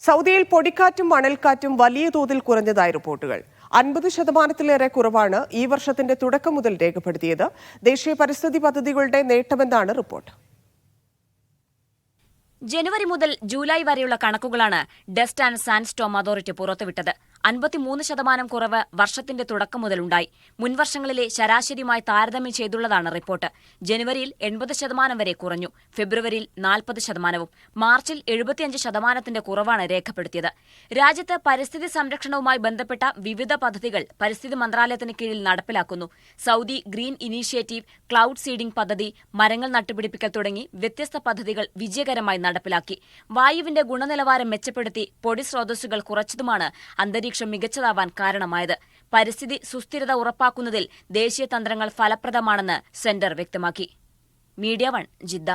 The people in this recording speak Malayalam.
സൗദിയിൽ പൊടിക്കാറ്റും മണൽക്കാറ്റും വലിയ തോതിൽ കുറഞ്ഞതായി റിപ്പോർട്ടുകൾ. 50% കുറവാണ് ഈ വർഷത്തിന്റെ തുടക്കം മുതൽ രേഖപ്പെടുത്തിയത്. ദേശീയ പരിസ്ഥിതി പദ്ധതികളുടെ നേട്ടമെന്നാണ് റിപ്പോർട്ട്. ജനുവരി മുതൽ ജൂലൈ വരെയുള്ള കണക്കുകളാണ് dust and sand storm authority പുറത്തുവിട്ടത്. 53% കുറവ് വർഷത്തിന്റെ തുടക്കം മുതലുണ്ടായി. മുൻവർഷങ്ങളിലെ ശരാശരിയുമായി താരതമ്യം ചെയ്തുള്ളതാണ് റിപ്പോർട്ട്. ജനുവരിയിൽ 80% വരെ കുറഞ്ഞു. ഫെബ്രുവരിയിൽ 40%, മാർച്ചിൽ 75% കുറവാണ് രേഖപ്പെടുത്തിയത്. രാജ്യത്ത് പരിസ്ഥിതി സംരക്ഷണവുമായി ബന്ധപ്പെട്ട വിവിധ പദ്ധതികൾ പരിസ്ഥിതി മന്ത്രാലയത്തിന് കീഴിൽ നടപ്പിലാക്കുന്നു. Saudi green initiative, cloud seeding പദ്ധതി, മരങ്ങൾ നട്ടുപിടിപ്പിക്കൽ തുടങ്ങി വ്യത്യസ്ത പദ്ധതികൾ വിജയകരമായി നടപ്പിലാക്കി. വായുവിന്റെ ഗുണനിലവാരം മെച്ചപ്പെടുത്തി പൊടി സ്രോതസ്സുകൾ കുറച്ചതുമാണ് അന്തരീക്ഷം മികച്ചതാവാൻ കാരണമായത്. പരിസ്ഥിതി സുസ്ഥിരത ഉറപ്പാക്കുന്നതിൽ ദേശീയ തന്ത്രങ്ങൾ ഫലപ്രദമാണെന്ന് സെന്റർ വ്യക്തമാക്കി. Media 1, Jeddah.